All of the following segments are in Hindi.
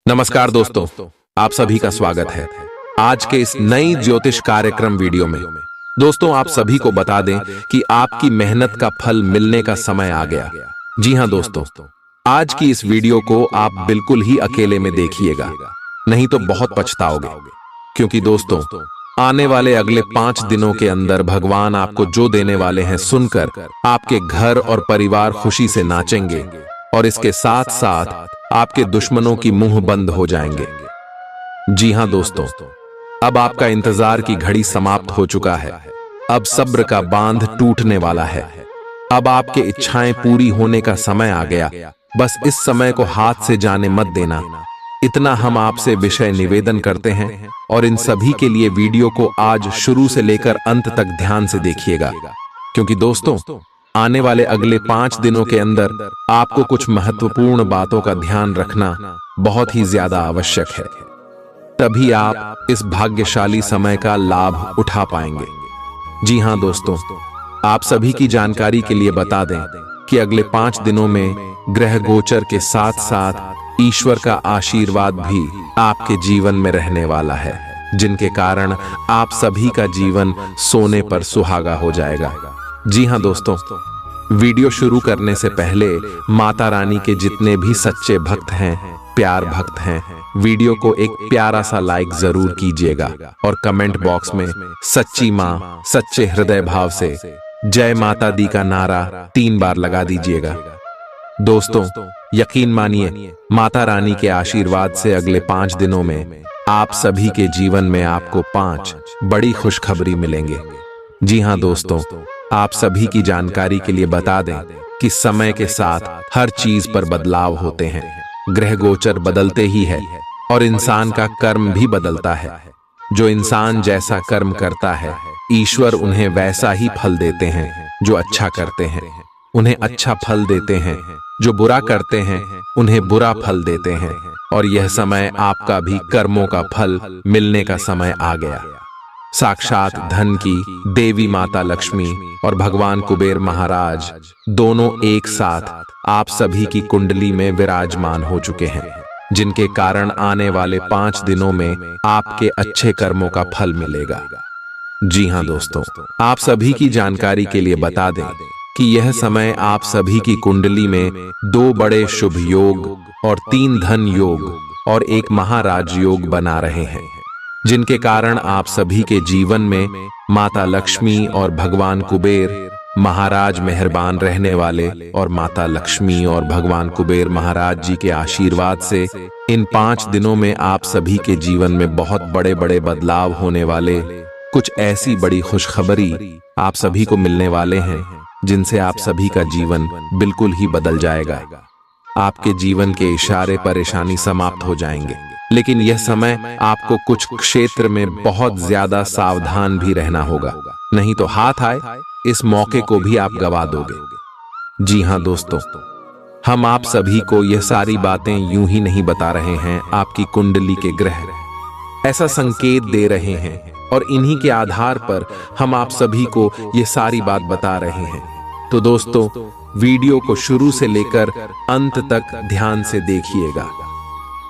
नमस्कार दोस्तों, आप सभी का स्वागत है आज के इस नई ज्योतिष कार्यक्रम वीडियो में। दोस्तों, आप सभी को बता दें कि आपकी मेहनत का फल मिलने का समय आ गया। जी हां दोस्तों, आज की इस वीडियो को आप बिल्कुल ही अकेले में देखिएगा, नहीं तो बहुत पछताओगे। क्योंकि दोस्तों, आने वाले अगले 5 दिनों के अंदर भगवान आपको जो देने वाले हैं सुनकर आपके घर और परिवार खुशी से नाचेंगे और इसके साथ साथ आपके दुश्मनों की मुंह बंद हो जाएंगे। जी हां दोस्तों, अब आपका इंतजार की घड़ी समाप्त हो चुका है। अब सब्र का बांध टूटने वाला है। अब आपके इच्छाएं पूरी होने का समय आ गया। बस इस समय को हाथ से जाने मत देना, इतना हम आपसे विषय निवेदन करते हैं। और इन सभी के लिए वीडियो को आज शुरू से लेकर अंत तक ध्यान से देखिएगा, क्योंकि दोस्तों, आने वाले अगले 5 दिनों के अंदर आपको कुछ महत्वपूर्ण बातों का ध्यान रखना बहुत ही ज्यादा आवश्यक है। तभी आप इस भाग्यशाली समय का लाभ उठा पाएंगे। जी हां दोस्तों, आप सभी की जानकारी के लिए बता दें कि अगले 5 दिनों में ग्रह गोचर के साथ साथ ईश्वर का आशीर्वाद भी आपके जीवन में रहने वाला है, जिनके कारण आप सभी का जीवन सोने पर सुहागा हो जाएगा। जी हां दोस्तों, वीडियो शुरू करने से पहले माता रानी के जितने भी सच्चे भक्त हैं, प्यार भक्त हैं, वीडियो को एक प्यारा सा लाइक जरूर कीजिएगा और कमेंट बॉक्स में सच्ची मां सच्चे हृदय भाव से जय माता दी का नारा 3 बार लगा दीजिएगा। दोस्तों, यकीन मानिए, माता रानी के आशीर्वाद से अगले 5 दिनों में आप सभी के जीवन में आपको 5 बड़ी खुशखबरी मिलेंगे। जी हां दोस्तों, आप सभी की जानकारी के लिए बता दें कि समय के साथ हर चीज पर बदलाव होते हैं। ग्रह गोचर बदलते ही है और इंसान का कर्म भी बदलता है। जो इंसान जैसा कर्म करता है, ईश्वर उन्हें वैसा ही फल देते हैं। जो अच्छा करते हैं उन्हें अच्छा फल देते हैं, जो बुरा करते हैं उन्हें बुरा फल देते हैं। और यह समय आपका भी कर्मों का फल मिलने का समय आ गया। साक्षात धन की देवी माता लक्ष्मी और भगवान कुबेर महाराज दोनों एक साथ आप सभी की कुंडली में विराजमान हो चुके हैं, जिनके कारण आने वाले 5 दिनों में आपके अच्छे कर्मों का फल मिलेगा। जी हां दोस्तों, आप सभी की जानकारी के लिए बता दें कि यह समय आप सभी की कुंडली में 2 बड़े शुभ योग और 3 धन योग और 1 महाराज योग बना रहे हैं, जिनके कारण आप सभी के जीवन में माता लक्ष्मी और भगवान कुबेर महाराज मेहरबान रहने वाले। और माता लक्ष्मी और भगवान कुबेर महाराज जी के आशीर्वाद से इन 5 दिनों में आप सभी के जीवन में बहुत बड़े बड़े बदलाव होने वाले। कुछ ऐसी बड़ी खुशखबरी आप सभी को मिलने वाले हैं, जिनसे आप सभी का जीवन बिल्कुल ही बदल जाएगा। आपके जीवन के इशारे परेशानी समाप्त हो जाएंगे। लेकिन यह समय आपको कुछ क्षेत्र में बहुत ज्यादा सावधान भी रहना होगा, नहीं तो हाथ आए इस मौके को भी आप गवा दोगे। जी हां दोस्तों, हम आप सभी को यह सारी बातें यूं ही नहीं बता रहे हैं। आपकी कुंडली के ग्रह ऐसा संकेत दे रहे हैं और इन्हीं के आधार पर हम आप सभी को यह सारी बात बता रहे हैं। तो दोस्तों, वीडियो को शुरू से लेकर अंत तक ध्यान से देखिएगा।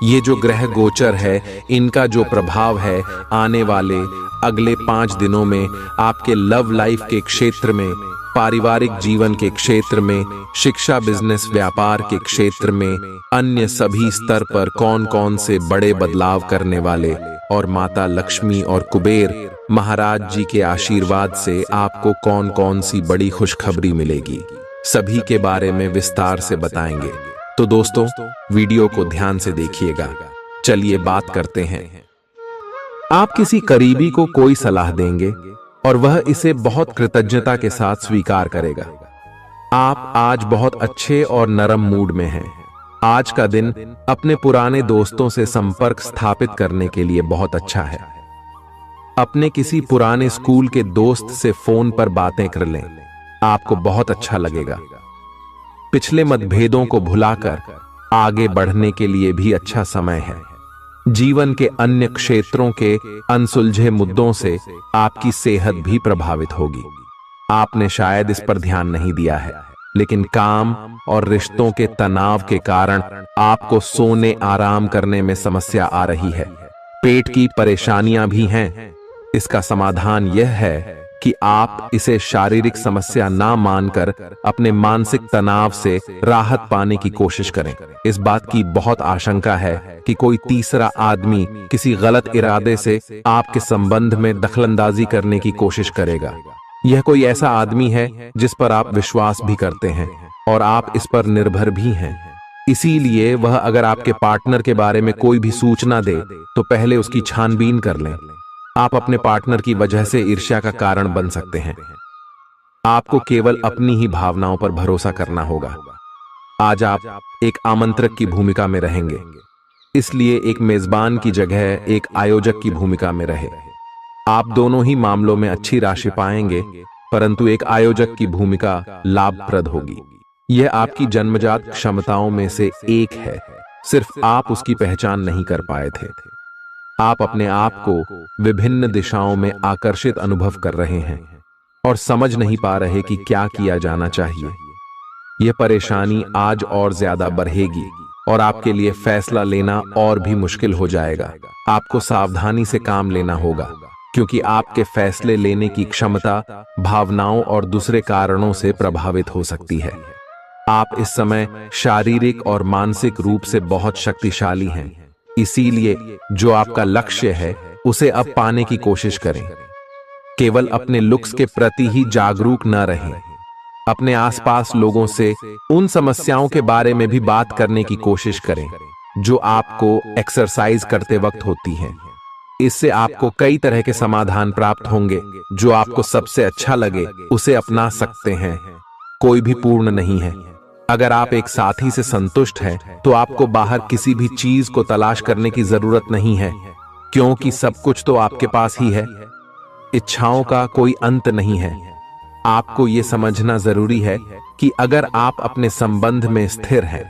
ये जो ग्रह गोचर है, इनका जो प्रभाव है आने वाले अगले 5 दिनों में आपके लव लाइफ के क्षेत्र में, पारिवारिक जीवन के क्षेत्र में, शिक्षा बिजनेस व्यापार के क्षेत्र में, अन्य सभी स्तर पर कौन कौन से बड़े बदलाव करने वाले और माता लक्ष्मी और कुबेर महाराज जी के आशीर्वाद से आपको कौन कौन सी बड़ी खुशखबरी मिलेगी, सभी के बारे में विस्तार से बताएंगे। तो दोस्तों, वीडियो को ध्यान से देखिएगा। चलिए बात करते हैं। आप किसी करीबी को कोई सलाह देंगे और वह इसे बहुत कृतज्ञता के साथ स्वीकार करेगा। आप आज बहुत अच्छे और नरम मूड में हैं। आज का दिन अपने पुराने दोस्तों से संपर्क स्थापित करने के लिए बहुत अच्छा है। अपने किसी पुराने स्कूल के दोस्त से फोन पर बातें कर लें, आपको बहुत अच्छा लगेगा। पिछले मतभेदों को भुलाकर आगे बढ़ने के लिए भी अच्छा समय है। जीवन के अन्य क्षेत्रों के अनसुलझे मुद्दों से आपकी सेहत भी प्रभावित होगी। आपने शायद इस पर ध्यान नहीं दिया है, लेकिन काम और रिश्तों के तनाव के कारण आपको सोने आराम करने में समस्या आ रही है। पेट की परेशानियां भी हैं। इसका समाधान यह है कि आप इसे शारीरिक समस्या ना मानकर अपने मानसिक तनाव से राहत पाने की कोशिश करें। इस बात की बहुत आशंका है कि कोई तीसरा आदमी किसी गलत इरादे से आपके संबंध में दखलंदाजी करने की कोशिश करेगा। यह कोई ऐसा आदमी है जिस पर आप विश्वास भी करते हैं और आप इस पर निर्भर भी हैं। इसीलिए वह अगर आपके पार्टनर के बारे में कोई भी सूचना दे तो पहले उसकी छानबीन कर लें। आप अपने पार्टनर की वजह से ईर्ष्या का कारण बन सकते हैं। आपको केवल अपनी ही भावनाओं पर भरोसा करना होगा। आज आप एक आमंत्रक की भूमिका में रहेंगे, इसलिए एक मेजबान की जगह एक आयोजक की भूमिका में रहे। आप दोनों ही मामलों में अच्छी राशि पाएंगे, परंतु एक आयोजक की भूमिका लाभप्रद होगी। यह आपकी जन्मजात क्षमताओं में से एक है, सिर्फ आप उसकी पहचान नहीं कर पाए थे। आप अपने आप को विभिन्न दिशाओं में आकर्षित अनुभव कर रहे हैं और समझ नहीं पा रहे कि क्या किया जाना चाहिए। यह परेशानी आज और ज्यादा बढ़ेगी और आपके लिए फैसला लेना और भी मुश्किल हो जाएगा। आपको सावधानी से काम लेना होगा, क्योंकि आपके फैसले लेने की क्षमता भावनाओं और दूसरे कारणों से प्रभावित हो सकती है। आप इस समय शारीरिक और मानसिक रूप से बहुत शक्तिशाली हैं। इसीलिए जो आपका लक्ष्य है उसे अब पाने की कोशिश करें। केवल अपने लुक्स के प्रति ही जागरूक न रहें। अपने आसपास लोगों से उन समस्याओं के बारे में भी बात करने की कोशिश करें जो आपको एक्सरसाइज करते वक्त होती हैं। इससे आपको कई तरह के समाधान प्राप्त होंगे। जो आपको सबसे अच्छा लगे उसे अपना सकते हैं। कोई भी पूर्ण नहीं है। अगर आप एक साथी से संतुष्ट हैं तो आपको बाहर किसी भी चीज को तलाश करने की जरूरत नहीं है, क्योंकि सब कुछ तो आपके पास ही है। इच्छाओं का कोई अंत नहीं है। आपको यह समझना जरूरी है कि अगर आप अपने संबंध में स्थिर हैं,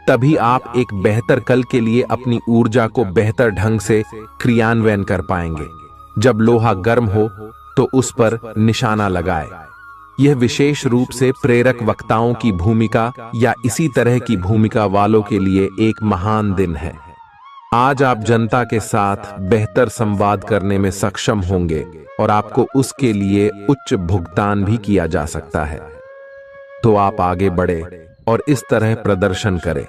तभी आप एक बेहतर कल के लिए अपनी ऊर्जा को बेहतर ढंग से क्रियान्वयन कर पाएंगे। जब लोहा गर्म हो तो उस पर निशाना लगाए। यह विशेष रूप से प्रेरक वक्ताओं की भूमिका या इसी तरह की भूमिका वालों के लिए एक महान दिन है। आज आप जनता के साथ बेहतर संवाद करने में सक्षम होंगे और आपको उसके लिए उच्च भुगतान भी किया जा सकता है। तो आप आगे बढ़े और इस तरह प्रदर्शन करें।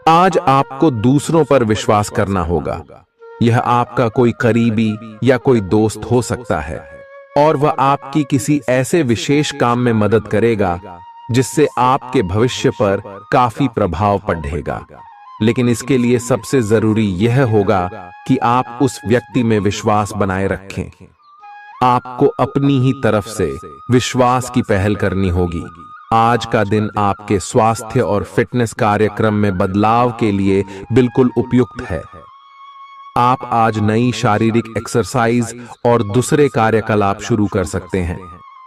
आज आपको दूसरों पर विश्वास करना होगा। यह आपका कोई करीबी या कोई दोस्त हो सकता है और वह आपकी किसी ऐसे विशेष काम में मदद करेगा जिससे आपके भविष्य पर काफी प्रभाव पड़ेगा। लेकिन इसके लिए सबसे जरूरी यह होगा कि आप उस व्यक्ति में विश्वास बनाए रखें। आपको अपनी ही तरफ से विश्वास की पहल करनी होगी। आज का दिन आपके स्वास्थ्य और फिटनेस कार्यक्रम में बदलाव के लिए बिल्कुल उपयुक्त है। आप आज नई शारीरिक एक्सरसाइज और दूसरे कार्यकलाप शुरू कर सकते हैं।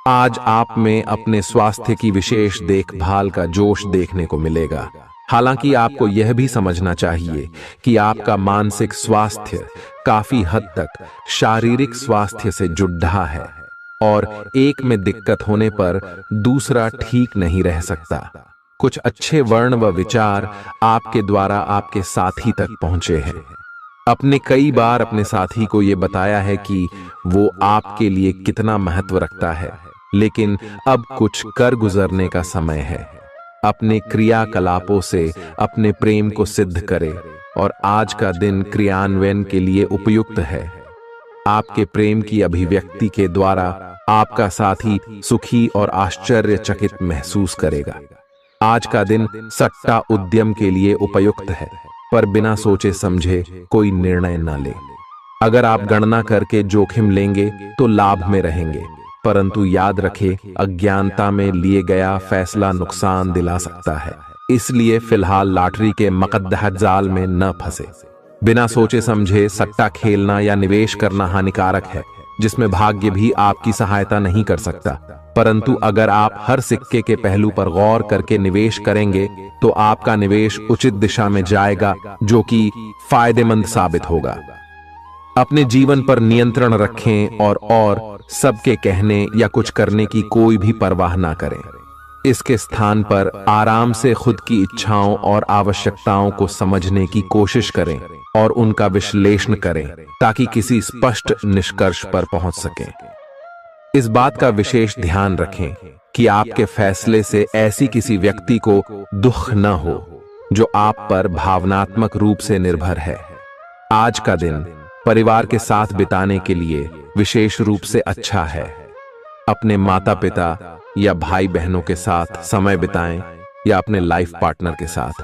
आज आप में अपने स्वास्थ्य की विशेष देखभाल का जोश देखने को मिलेगा। हालांकि आपको यह भी समझना चाहिए कि आपका मानसिक स्वास्थ्य काफी हद तक शारीरिक स्वास्थ्य से जुड़ा है और एक में दिक्कत होने पर दूसरा ठीक नहीं रह सकता। कुछ अच्छे वर्ण व विचार आपके द्वारा आपके साथी तक पहुंचे हैं। अपने कई बार अपने साथी को यह बताया है कि वो आपके लिए कितना महत्व रखता है, लेकिन अब कुछ कर गुजरने का समय है। अपने क्रियाकलापों से अपने प्रेम को सिद्ध करें और आज का दिन क्रियान्वयन के लिए उपयुक्त है। आपके प्रेम की अभिव्यक्ति के द्वारा आपका साथी सुखी और आश्चर्यचकित महसूस करेगा। आज का दिन सट्टा उद्यम के लिए उपयुक्त है, पर बिना सोचे समझे कोई निर्णय न ले। अगर आप गणना करके जोखिम लेंगे तो लाभ में रहेंगे, परंतु याद रखें, अज्ञानता में लिए गया फैसला नुकसान दिला सकता है। इसलिए फिलहाल लॉटरी के मकद्दह जाल में न फंसे। बिना सोचे समझे सट्टा खेलना या निवेश करना हानिकारक है, जिसमें भाग्य भी आपकी सहायता नहीं कर सकता। परंतु अगर आप हर सिक्के के पहलू पर गौर करके निवेश करेंगे तो आपका निवेश उचित दिशा में जाएगा, जो कि फायदेमंद साबित होगा। अपने जीवन पर नियंत्रण रखें और सबके कहने या कुछ करने की कोई भी परवाह ना करें। इसके स्थान पर आराम से खुद की इच्छाओं और आवश्यकताओं को समझने की कोशिश करें और उनका विश्लेषण करें ताकि किसी स्पष्ट निष्कर्ष पर पहुंच सकें। इस बात का विशेष ध्यान रखें कि आपके फैसले से ऐसी किसी व्यक्ति को दुख न हो जो आप पर भावनात्मक रूप से निर्भर है। आज का दिन परिवार के साथ बिताने के लिए विशेष रूप से अच्छा है। अपने माता पिता या भाई बहनों के साथ समय बिताएं या अपने लाइफ पार्टनर के साथ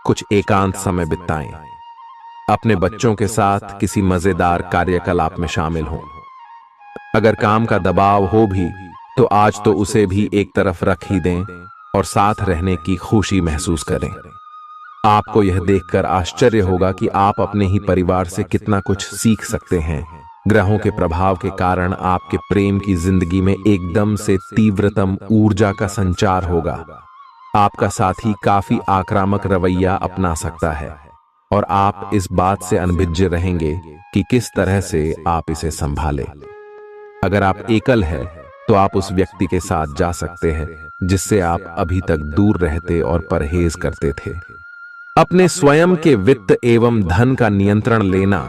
कुछ एकांत समय बिताएं। अपने बच्चों के साथ किसी मजेदार कार्यकलाप में शामिल हों। अगर काम का दबाव हो भी तो आज तो उसे भी एक तरफ रख ही दें और साथ रहने की खुशी महसूस करें। आपको यह देखकर आश्चर्य होगा कि आप अपने ही परिवार से कितना कुछ सीख सकते हैं। ग्रहों के प्रभाव के कारण आपके प्रेम की जिंदगी में एकदम से तीव्रतम ऊर्जा का संचार होगा। आपका साथी काफी आक्रामक रवैया अपना सकता है और आप इस बात से अनभिज्ञ रहेंगे कि किस तरह से आप इसे संभालें। अगर आप एकल हैं तो आप उस व्यक्ति के साथ जा सकते हैं जिससे आप अभी तक दूर रहते और परहेज करते थे। अपने स्वयं के वित्त एवं धन का नियंत्रण लेना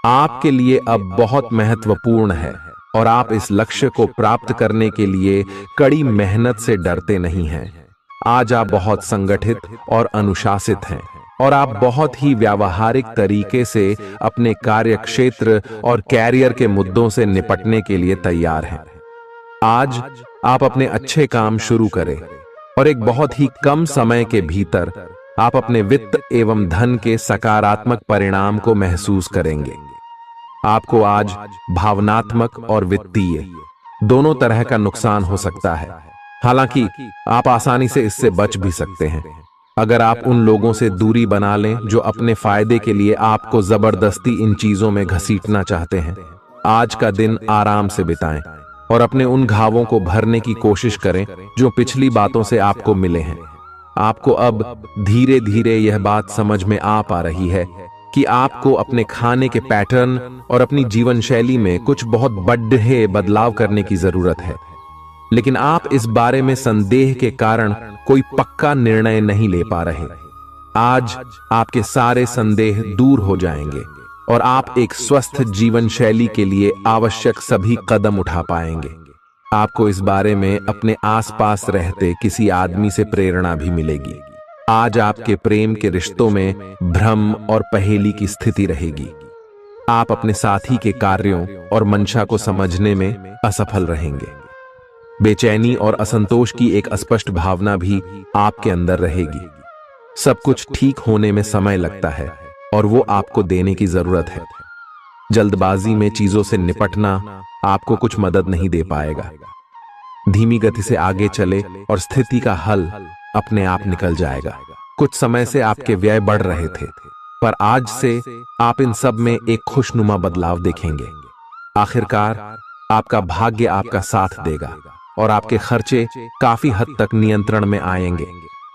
आपके लिए अब बहुत महत्वपूर्ण है और आप इस लक्ष्य को प्राप्त करने के लिए कड़ी मेहनत से डरते नहीं हैं। आज आप बहुत संगठित और अनुशासित हैं और आप बहुत ही व्यावहारिक तरीके से अपने कार्य क्षेत्र और कैरियर के मुद्दों से निपटने के लिए तैयार हैं। आज आप अपने अच्छे काम शुरू करें और एक बहुत ही कम समय के भीतर आप अपने वित्त एवं धन के सकारात्मक परिणाम को महसूस करेंगे। आपको आज भावनात्मक और वित्तीय दोनों तरह का नुकसान हो सकता है। हालांकि आप आसानी से इससे बच भी सकते हैं अगर आप उन लोगों से दूरी बना लें जो अपने फायदे के लिए आपको जबरदस्ती इन चीजों में घसीटना चाहते हैं। आज का दिन आराम से बिताएं और अपने उन घावों को भरने की कोशिश करें जो पिछली बातों से आपको मिले हैं। आपको अब धीरे धीरे यह बात समझ में आ पा रही है कि आपको अपने खाने के पैटर्न और अपनी जीवन शैली में कुछ बहुत बड़े बदलाव करने की जरूरत है, लेकिन आप इस बारे में संदेह के कारण कोई पक्का निर्णय नहीं ले पा रहे। आज आपके सारे संदेह दूर हो जाएंगे और आप एक स्वस्थ जीवन शैली के लिए आवश्यक सभी कदम उठा पाएंगे। आपको इस बारे में अपने आसपास रहते किसी आदमी से प्रेरणा भी मिलेगी। आज आपके प्रेम के रिश्तों में भ्रम और पहेली की स्थिति रहेगी। आप अपने साथी के कार्यों और मंशा को समझने में असफल रहेंगे। बेचैनी और असंतोष की एक अस्पष्ट भावना भी आपके अंदर रहेगी। सब कुछ ठीक होने में समय लगता है और वो आपको देने की जरूरत है। जल्दबाजी में चीजों से निपटना आपको कुछ मदद नहीं दे पाएगा। धीमी गति से आगे चले और स्थिति का हल अपने आप निकल जाएगा। कुछ समय से आपके व्यय बढ़ रहे थे, पर आज से आप इन सब में एक खुशनुमा बदलाव देखेंगे। आखिरकार आपका भाग्य आपका साथ देगा और आपके खर्चे काफी हद तक नियंत्रण में आएंगे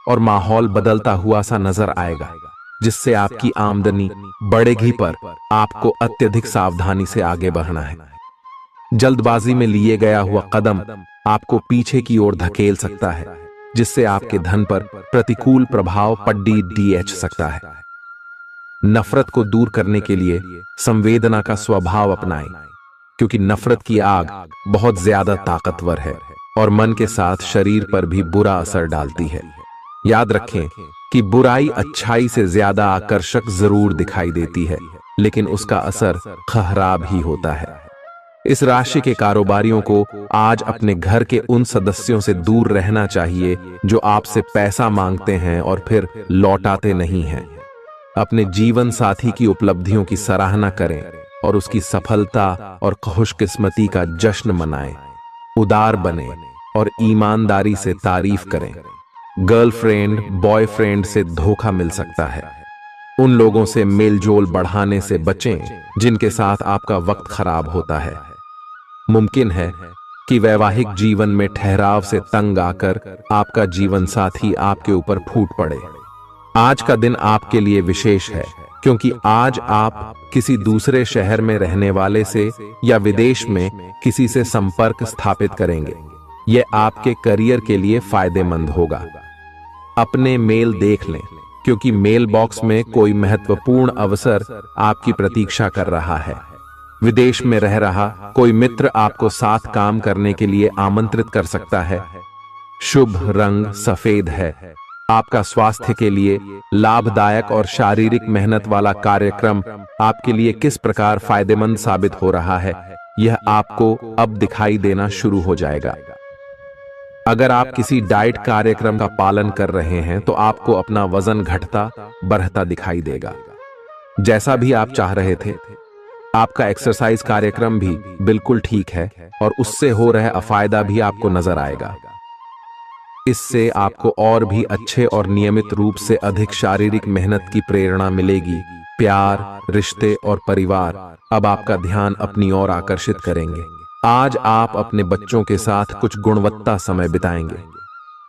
और माहौल बदलता हुआ सा नजर आएगा, जिससे आपकी आमदनी बढ़ेगी, पर आपको अत्यधिक सावधानी से आगे बढ़ना है। जल्दबाजी में लिए गया हुआ कदम आपको पीछे की ओर धकेल सकता है, जिससे आपके धन पर प्रतिकूल प्रभाव पड़ सकता है। नफरत को दूर करने के लिए संवेदना का स्वभाव अपनाएं, क्योंकि नफरत की आग बहुत ज्यादा ताकतवर है और मन के साथ शरीर पर भी बुरा असर डालती है। याद रखें कि बुराई अच्छाई से ज्यादा आकर्षक जरूर दिखाई देती है, लेकिन उसका असर खराब ही होता है। इस राशि के कारोबारियों को आज अपने घर के उन सदस्यों से दूर रहना चाहिए जो आपसे पैसा मांगते हैं और फिर लौटाते नहीं हैं। अपने जीवन साथी की उपलब्धियों की सराहना करें और उसकी सफलता और खुशकिस्मती का जश्न मनाएं। उदार बने और ईमानदारी से तारीफ करें। गर्लफ्रेंड बॉयफ्रेंड से धोखा मिल सकता है। उन लोगों से मेलजोल बढ़ाने से बचें जिनके साथ आपका वक्त खराब होता है। मुमकिन है कि वैवाहिक जीवन में ठहराव से तंग आकर आपका जीवन साथी आपके ऊपर फूट पड़े। आज का दिन आपके लिए विशेष है, क्योंकि आज आप किसी दूसरे शहर में रहने वाले से या विदेश में किसी से संपर्क स्थापित करेंगे। यह आपके करियर के लिए फायदेमंद होगा। अपने मेल देख लें, क्योंकि मेल बॉक्स में कोई महत्वपूर्ण अवसर आपकी प्रतीक्षा कर रहा है। विदेश में रह रहा कोई मित्र आपको साथ काम करने के लिए आमंत्रित कर सकता है। शुभ रंग सफेद है। आपका स्वास्थ्य के लिए लाभदायक और शारीरिक मेहनत वाला कार्यक्रम आपके लिए किस प्रकार फायदेमंद साबित हो रहा है, यह आपको अब दिखाई देना शुरू हो जाएगा। अगर आप किसी डाइट कार्यक्रम का पालन कर रहे हैं तो आपको अपना वजन घटता बढ़ता दिखाई देगा, जैसा भी आप चाह रहे थे। आपका एक्सरसाइज कार्यक्रम भी बिल्कुल ठीक है और उससे हो रहा फायदा भी आपको नजर आएगा। इससे आपको और भी अच्छे और नियमित रूप से अधिक शारीरिक मेहनत की प्रेरणा मिलेगी। प्यार, रिश्ते और परिवार अब आपका ध्यान अपनी ओर आकर्षित करेंगे। आज आप अपने बच्चों के साथ कुछ गुणवत्ता समय बिताएंगे।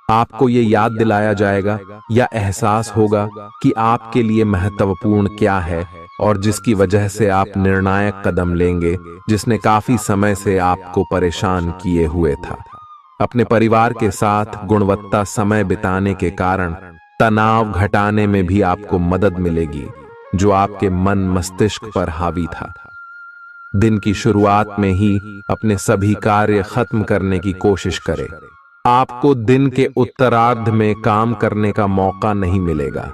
आपको ये याद दिलाया जाएगा या एहसास होगा कि आपके लिए महत्वपूर्ण क्या है और जिसकी वजह से आप निर्णायक कदम लेंगे, जिसने काफी समय से आपको परेशान किए हुए था। अपने परिवार के साथ गुणवत्ता समय बिताने के कारण तनाव घटाने में भी आपको मदद मिलेगी, जो आपके मन मस्तिष्क पर हावी था। दिन की शुरुआत में ही अपने सभी कार्य खत्म करने की कोशिश करें। आपको दिन के उत्तरार्ध में काम करने का मौका नहीं मिलेगा।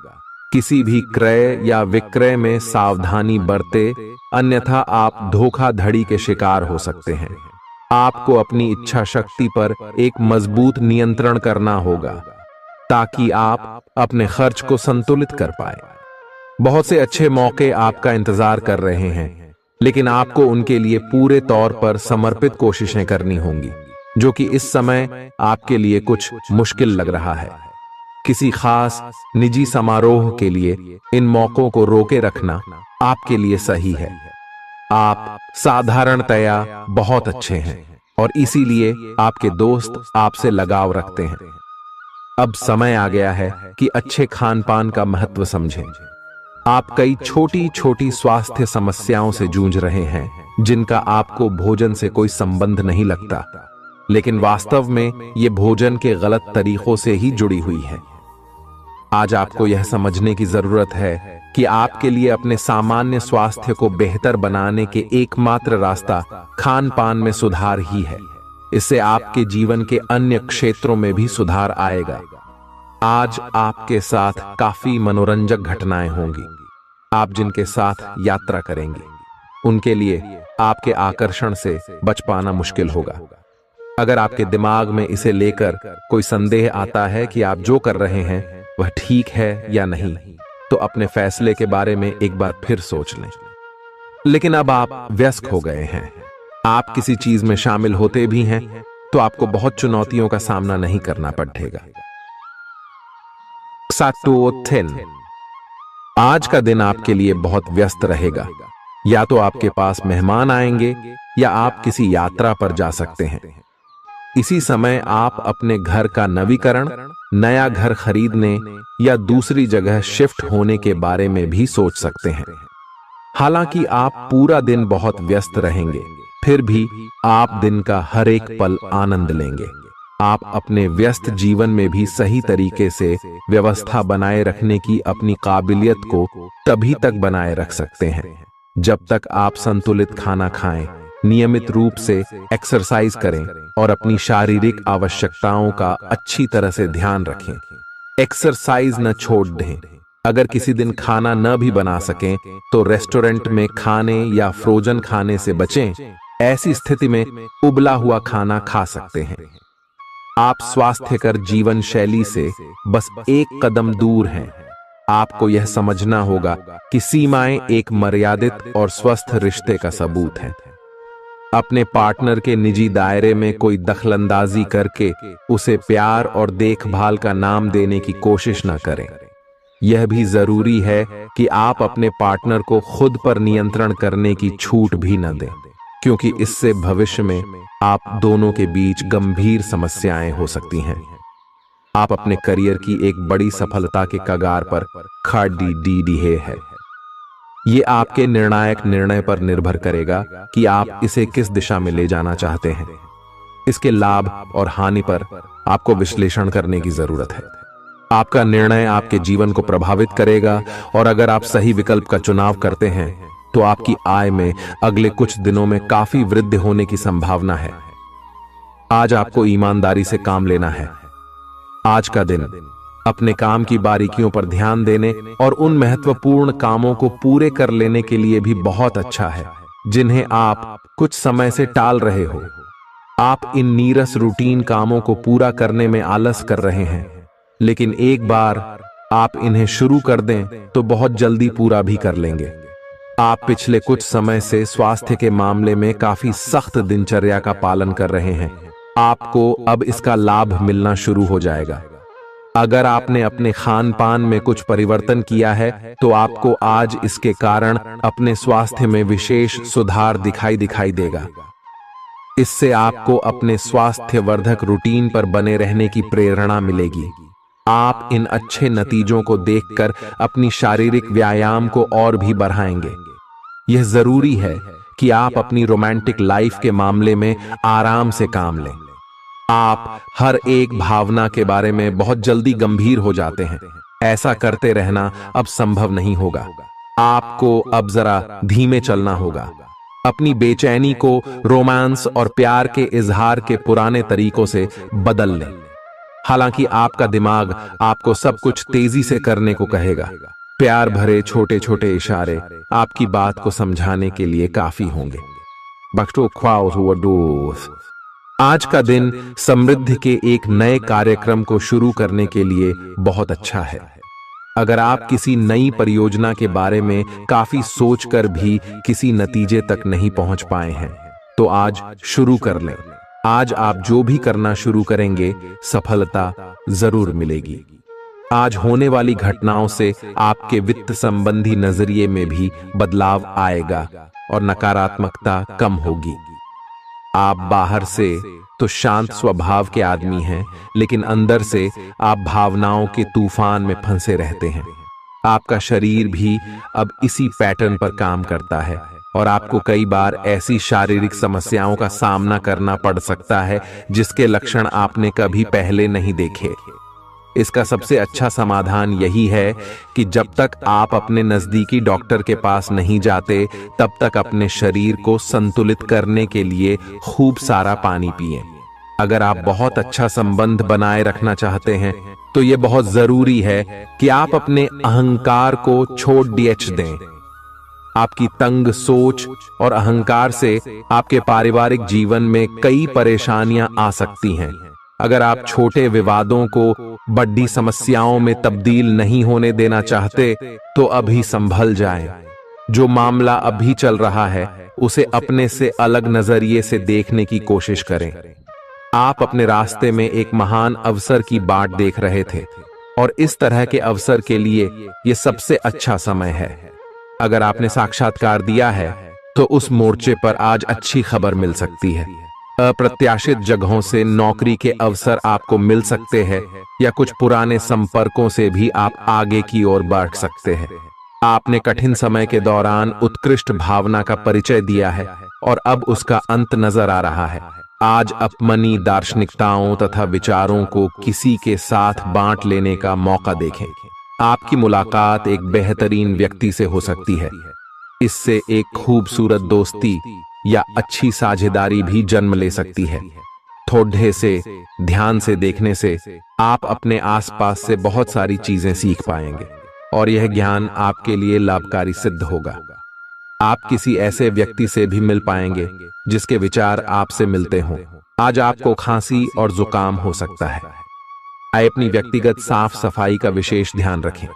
किसी भी क्रय या विक्रय में सावधानी बरते, अन्यथा आप धोखाधड़ी के शिकार हो सकते हैं। आपको अपनी इच्छा शक्ति पर एक मजबूत नियंत्रण करना होगा ताकि आप अपने खर्च को संतुलित कर पाए। बहुत से अच्छे मौके आपका इंतजार कर रहे हैं, लेकिन आपको उनके लिए पूरे तौर पर समर्पित कोशिशें करनी होंगी, जो कि इस समय आपके लिए कुछ मुश्किल लग रहा है। किसी खास निजी समारोह के लिए इन मौकों को रोके रखना आपके लिए सही है। आप साधारणतया बहुत अच्छे हैं और इसीलिए आपके दोस्त आपसे लगाव रखते हैं। अब समय आ गया है कि अच्छे खान पान का महत्व समझें। आप कई छोटी छोटी स्वास्थ्य समस्याओं से जूझ रहे हैं, जिनका आपको भोजन से कोई संबंध नहीं लगता, लेकिन वास्तव में ये भोजन के गलत तरीकों से ही जुड़ी हुई है। आज आपको यह समझने की जरूरत है कि आपके लिए अपने सामान्य स्वास्थ्य को बेहतर बनाने के एकमात्र रास्ता खान पान में सुधार ही है। इससे आपके जीवन के अन्य क्षेत्रों में भी सुधार आएगा। आज आपके साथ काफी मनोरंजक घटनाएं होंगी। आप जिनके साथ यात्रा करेंगे, उनके लिए आपके आकर्षण से बच पाना मुश्किल होगा। अगर आपके दिमाग में इसे लेकर कोई संदेह आता है कि आप जो कर रहे हैं वह ठीक है या नहीं, तो अपने फैसले के बारे में एक बार फिर सोच लें। लेकिन अब आप व्यस्त हो गए हैं, आप किसी चीज में शामिल होते भी हैं तो आपको बहुत चुनौतियों का सामना नहीं करना पड़ेगा। आज का दिन आपके लिए बहुत व्यस्त रहेगा। या तो आपके पास मेहमान आएंगे या आप किसी यात्रा पर जा सकते हैं। इसी समय आप अपने घर का नवीकरण, नया घर खरीदने या दूसरी जगह शिफ्ट होने के बारे में भी सोच सकते हैं। हालांकि आप पूरा दिन बहुत व्यस्त रहेंगे, फिर भी आप दिन का हर एक पल आनंद लेंगे। आप अपने व्यस्त जीवन में भी सही तरीके से व्यवस्था बनाए रखने की अपनी काबिलियत को तभी तक बनाए रख सकते हैं जब तक आप संतुलित खाना खाएं, नियमित रूप से एक्सरसाइज करें और अपनी शारीरिक आवश्यकताओं का अच्छी तरह से ध्यान रखें। एक्सरसाइज न छोड़ दें। अगर किसी दिन खाना न भी बना सकें तो रेस्टोरेंट में खाने या फ्रोजन खाने से बचें। ऐसी स्थिति में उबला हुआ खाना खा सकते हैं। आप स्वास्थ्यकर जीवन शैली से बस एक कदम दूर हैं। आपको यह समझना होगा कि सीमाएं एक मर्यादित और स्वस्थ रिश्ते का सबूत हैं। अपने पार्टनर के निजी दायरे में कोई दखलंदाजी करके उसे प्यार और देखभाल का नाम देने की कोशिश न करें। यह भी जरूरी है कि आप अपने पार्टनर को खुद पर नियंत्रण करने की छूट भी न दें, क्योंकि इससे भविष्य में आप दोनों के बीच गंभीर समस्याएं हो सकती हैं। आप अपने करियर की एक बड़ी सफलता के कगार पर खड़ी है। ये आपके निर्णायक निर्णय पर निर्भर करेगा कि आप इसे किस दिशा में ले जाना चाहते हैं। इसके लाभ और हानि पर आपको विश्लेषण करने की जरूरत है। आपका निर्णय आपके जीवन को प्रभावित करेगा और अगर आप सही विकल्प का चुनाव करते हैं तो आपकी आय में अगले कुछ दिनों में काफी वृद्धि होने की संभावना है। आज आपको ईमानदारी से काम लेना है। आज का दिन अपने काम की बारीकियों पर ध्यान देने और उन महत्वपूर्ण कामों को पूरे कर लेने के लिए भी बहुत अच्छा है जिन्हें आप कुछ समय से टाल रहे हो। आप इन नीरस रूटीन कामों को पूरा करने में आलस कर रहे हैं, लेकिन एक बार आप इन्हें शुरू कर दें तो बहुत जल्दी पूरा भी कर लेंगे। आप पिछले कुछ समय से स्वास्थ्य के मामले में काफी सख्त दिनचर्या का पालन कर रहे हैं। आपको अब इसका लाभ मिलना शुरू हो जाएगा। अगर आपने अपने खान पान में कुछ परिवर्तन किया है तो आपको आज इसके कारण अपने स्वास्थ्य में विशेष सुधार दिखाई देगा। इससे आपको अपने स्वास्थ्यवर्धक रूटीन पर बने रहने की प्रेरणा मिलेगी। आप इन अच्छे नतीजों को देखकर अपनी शारीरिक व्यायाम को और भी बढ़ाएंगे। यह जरूरी है कि आप अपनी रोमांटिक लाइफ के मामले में आराम से काम लें। आप हर एक भावना के बारे में बहुत जल्दी गंभीर हो जाते हैं। ऐसा करते रहना अब संभव नहीं होगा। आपको अब जरा धीमे चलना होगा। अपनी बेचैनी को रोमांस और प्यार के इजहार के पुराने तरीकों से बदल लें। हालांकि आपका दिमाग आपको सब कुछ तेजी से करने को कहेगा। प्यार भरे छोटे छोटे इशारे आपकी बात को समझाने के लिए काफी होंगे। आज का दिन समृद्धि के एक नए कार्यक्रम को शुरू करने के लिए बहुत अच्छा है। अगर आप किसी नई परियोजना के बारे में काफी सोचकर भी किसी नतीजे तक नहीं पहुंच पाए हैं तो आज शुरू कर लें। आज आप जो भी करना शुरू करेंगे सफलता जरूर मिलेगी। आज होने वाली घटनाओं से आपके वित्त संबंधी नजरिए में भी बदलाव आएगा और नकारात्मकता कम होगी। आप बाहर से तो शांत स्वभाव के आदमी हैं, लेकिन अंदर से आप भावनाओं के तूफान में फंसे रहते हैं। आपका शरीर भी अब इसी पैटर्न पर काम करता है और आपको कई बार ऐसी शारीरिक समस्याओं का सामना करना पड़ सकता है जिसके लक्षण आपने कभी पहले नहीं देखे। इसका सबसे अच्छा समाधान यही है कि जब तक आप अपने नजदीकी डॉक्टर के पास नहीं जाते तब तक अपने शरीर को संतुलित करने के लिए खूब सारा पानी पिएं। अगर आप बहुत अच्छा संबंध बनाए रखना चाहते हैं तो यह बहुत जरूरी है कि आप अपने अहंकार को छोड़ दें। आपकी तंग सोच और अहंकार से आपके पारिवारिक जीवन में कई परेशानियां आ सकती हैं। अगर आप छोटे विवादों को बड़ी समस्याओं में तब्दील नहीं होने देना चाहते तो अभी संभल जाएं। जो मामला अभी चल रहा है उसे अपने से अलग नजरिए से देखने की कोशिश करें। आप अपने रास्ते में एक महान अवसर की बाट देख रहे थे और इस तरह के अवसर के लिए यह सबसे अच्छा समय है। अगर आपने साक्षात्कार दिया है तो उस मोर्चे पर आज अच्छी खबर मिल सकती है। अप्रत्याशित जगहों से नौकरी के अवसर आपको मिल सकते हैं या कुछ पुराने संपर्कों से भी आप आगे की ओर बढ़ सकते हैं। आपने कठिन समय के दौरान उत्कृष्ट भावना का परिचय दिया है और अब उसका अंत नजर आ रहा है। आज अपनी दार्शनिकताओं तथा विचारों को किसी के साथ बांट लेने का मौका देखें। आपकी मुलाकात एक बेहतरीन व्यक्ति से हो सकती है। इससे एक खूबसूरत दोस्ती या अच्छी साझेदारी भी जन्म ले सकती है। थोड़े से ध्यान से देखने से आप अपने आसपास से बहुत सारी चीजें सीख पाएंगे और यह ज्ञान आपके लिए लाभकारी सिद्ध होगा। आप किसी ऐसे व्यक्ति से भी मिल पाएंगे जिसके विचार आपसे मिलते हों। आज आपको खांसी और जुकाम हो सकता है। आइए अपनी व्यक्तिगत साफ सफाई का विशेष ध्यान रखें।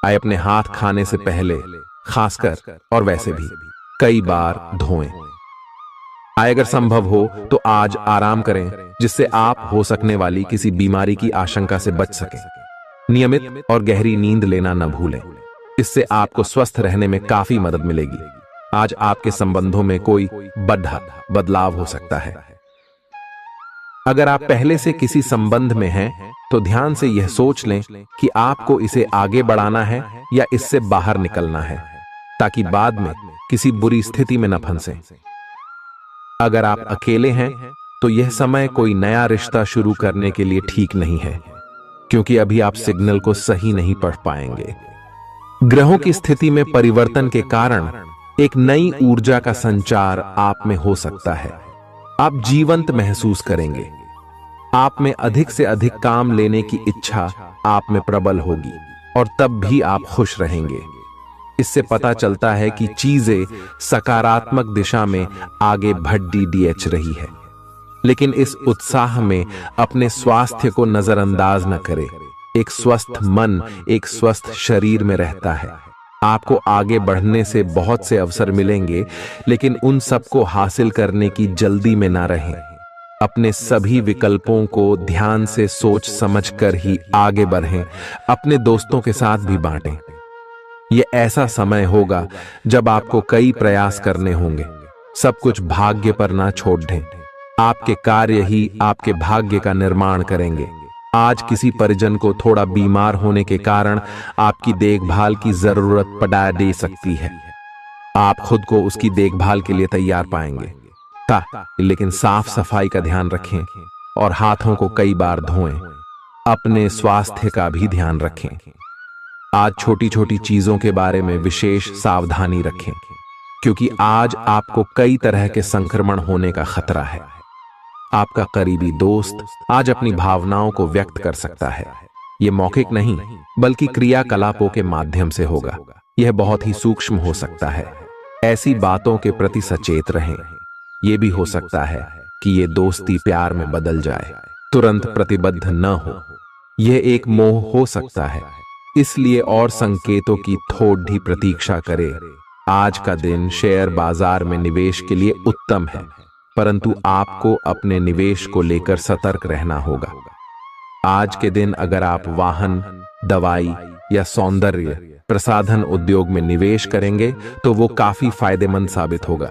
आइए अपने हाथ खाने से पहले खासकर और वैसे भी कई बार धोएं। आइए अगर संभव हो तो आज आराम करें जिससे आप हो सकने वाली किसी बीमारी की आशंका से बच सकें। नियमित और गहरी नींद लेना न भूलें। इससे आपको स्वस्थ रहने में काफी मदद मिलेगी। आज आपके संबंधों में कोई बड़ा बदलाव हो सकता है। अगर आप पहले से किसी संबंध में हैं तो ध्यान से यह सोच लें कि आपको इसे आगे बढ़ाना है या इससे बाहर निकलना है, ताकि बाद में किसी बुरी स्थिति में न फंसें। अगर आप अकेले हैं तो यह समय कोई नया रिश्ता शुरू करने के लिए ठीक नहीं है, क्योंकि अभी आप सिग्नल को सही नहीं पढ़ पाएंगे। ग्रहों की स्थिति में परिवर्तन के कारण एक नई ऊर्जा का संचार आप में हो सकता है। आप जीवंत महसूस करेंगे। आप में अधिक से अधिक काम लेने की इच्छा आप में प्रबल होगी और तब भी आप खुश रहेंगे। इससे पता चलता है कि चीजें सकारात्मक दिशा में आगे बढ़ रही है। लेकिन इस उत्साह में अपने स्वास्थ्य को नजरअंदाज न करें। एक स्वस्थ मन एक स्वस्थ शरीर में रहता है। आपको आगे बढ़ने से बहुत से अवसर मिलेंगे, लेकिन उन सबको हासिल करने की जल्दी में ना रहें। अपने सभी विकल्पों को ध्यान से सोच समझकर ही आगे बढ़ें। अपने दोस्तों के साथ भी बांटें। यह ऐसा समय होगा जब आपको कई प्रयास करने होंगे। सब कुछ भाग्य पर ना छोड़ दें। आपके कार्य ही आपके भाग्य का निर्माण करेंगे। आज किसी परिजन को थोड़ा बीमार होने के कारण आपकी देखभाल की जरूरत पड़ा दे सकती है। आप खुद को उसकी देखभाल के लिए तैयार पाएंगे, लेकिन साफ सफाई का ध्यान रखें और हाथों को कई बार धोएं। अपने स्वास्थ्य का भी ध्यान रखें। आज छोटी छोटी चीजों के बारे में विशेष सावधानी रखें, क्योंकि आज आपको कई तरह के संक्रमण होने का खतरा है। आपका करीबी दोस्त आज अपनी भावनाओं को व्यक्त कर सकता है। यह मौखिक नहीं, बल्कि क्रियाकलापों के माध्यम से होगा। यह बहुत ही सूक्ष्म हो सकता है। ऐसी बातों के प्रति सचेत रहें। यह भी हो सकता है कि यह दोस्ती प्यार में बदल जाए। तुरंत प्रतिबद्ध न हो। यह एक मोह हो सकता है, इसलिए और संकेतों की थोड़ी प्रतीक्षा करें। आज का दिन शेयर बाजार में निवेश के लिए उत्तम है, परंतु आपको अपने निवेश को लेकर सतर्क रहना होगा। आज के दिन अगर आप वाहन, दवाई या सौंदर्य प्रसाधन उद्योग में निवेश करेंगे तो वो काफी फायदेमंद साबित होगा।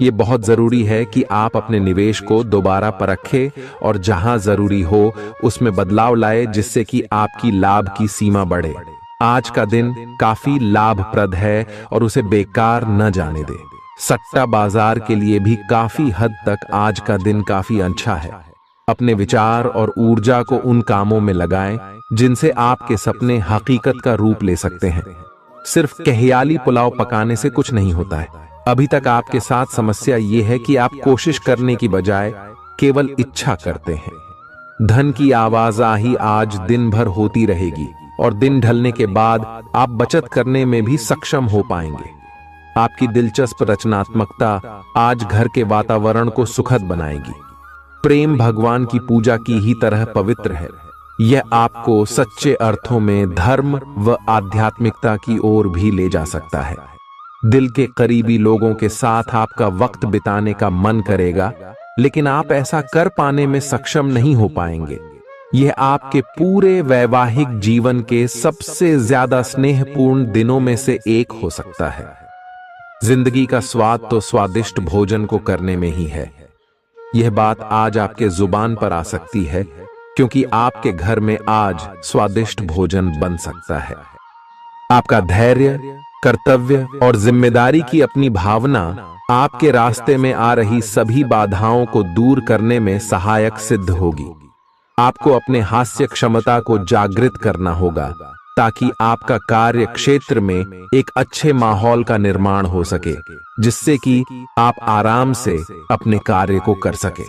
ये बहुत जरूरी है कि आप अपने निवेश को दोबारा परखें और जहां जरूरी हो उसमें बदलाव लाए, जिससे कि आपकी लाभ की सीमा बढ़े। आज का दिन काफी लाभप्रद है और उसे बेकार न जाने दें। सट्टा बाजार के लिए भी काफी हद तक आज का दिन काफी अच्छा है। अपने विचार और ऊर्जा को उन कामों में लगाएं जिनसे आपके सपने हकीकत का रूप ले सकते हैं। सिर्फ कहियाली पुलाव पकाने से कुछ नहीं होता है। अभी तक आपके साथ समस्या ये है कि आप कोशिश करने की बजाय केवल इच्छा करते हैं। धन की आवाजाही आज दिन भर होती रहेगी और दिन ढलने के बाद आप बचत करने में भी सक्षम हो पाएंगे। आपकी दिलचस्प रचनात्मकता आज घर के वातावरण को सुखद बनाएगी। प्रेम भगवान की पूजा की ही तरह पवित्र है। यह आपको सच्चे अर्थों में धर्म व आध्यात्मिकता की ओर भी ले जा सकता है। दिल के करीबी लोगों के साथ आपका वक्त बिताने का मन करेगा, लेकिन आप ऐसा कर पाने में सक्षम नहीं हो पाएंगे। यह आपके पूरे वैवाहिक जीवन के सबसे ज्यादा स्नेहपूर्ण दिनों में से एक हो सकता है। जिंदगी का स्वाद तो स्वादिष्ट भोजन को करने में ही है। यह बात आज आपके जुबान पर आ सकती है, क्योंकि आपके घर में आज स्वादिष्ट भोजन बन सकता है। आपका धैर्य, कर्तव्य और जिम्मेदारी की अपनी भावना आपके रास्ते में आ रही सभी बाधाओं को दूर करने में सहायक सिद्ध होगी। आपको अपने हास्य क्षमता को जागृत करना होगा, ताकि आपका कार्य क्षेत्र में एक अच्छे माहौल का निर्माण हो सके, जिससे कि आप आराम से अपने कार्य को कर सके।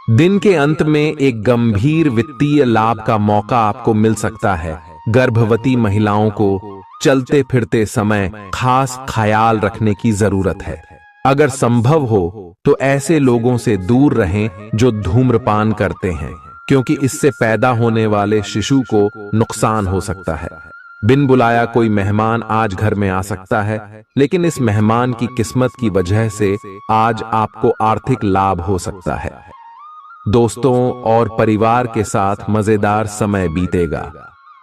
दिन के अंत में एक गंभीर वित्तीय लाभ का मौका आपको मिल सकता है। गर्भवती महिलाओं को चलते फिरते समय खास ख्याल रखने की जरूरत है। अगर संभव हो तो ऐसे लोगों से दूर रहें जो धूम्रपान करते हैं, क्योंकि इससे पैदा होने वाले शिशु को नुकसान हो सकता है। बिन बुलाया कोई मेहमान आज घर में आ सकता है, लेकिन इस मेहमान की किस्मत की वजह से आज आपको आर्थिक लाभ हो सकता है। दोस्तों और परिवार के साथ मजेदार समय बीतेगा।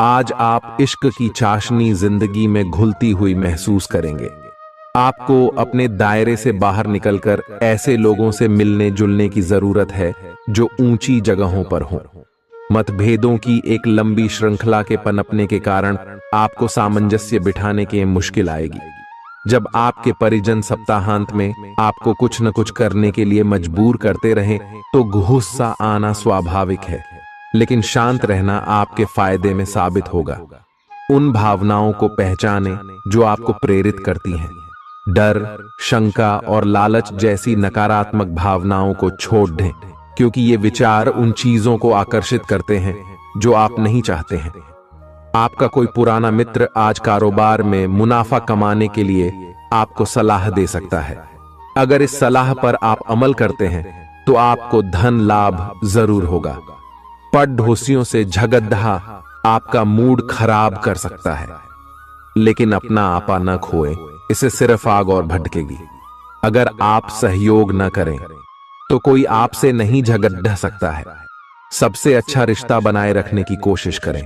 आज आप इश्क की चाशनी जिंदगी में घुलती हुई महसूस करेंगे। आपको अपने दायरे से बाहर निकलकर ऐसे लोगों से मिलने जुलने की जरूरत है जो ऊंची जगहों पर हों। मतभेदों की एक लंबी श्रृंखला के पनपने के कारण आपको सामंजस्य बिठाने की मुश्किल आएगी। जब आपके परिजन सप्ताहांत में आपको कुछ न कुछ करने के लिए मजबूर करते रहें तो गुस्सा आना स्वाभाविक है, लेकिन शांत रहना आपके फायदे में साबित होगा। उन भावनाओं को पहचानें जो आपको प्रेरित करती हैं। डर, शंका और लालच जैसी नकारात्मक भावनाओं को छोड़ दें, क्योंकि ये विचार उन चीजों को आकर्षित करते हैं जो आप नहीं चाहते हैं। आपका कोई पुराना मित्र आज कारोबार में मुनाफा कमाने के लिए आपको सलाह दे सकता है। अगर इस सलाह पर आप अमल करते हैं तो आपको धन लाभ जरूर होगा। पड़ोसियों से झगड़ा आपका मूड खराब कर सकता है, लेकिन अपना आपा न खोए, इससे सिर्फ आग और भड़केगी। अगर आप सहयोग न करें तो कोई आपसे नहीं झगड़ सकता है। सबसे अच्छा रिश्ता बनाए रखने की कोशिश करें।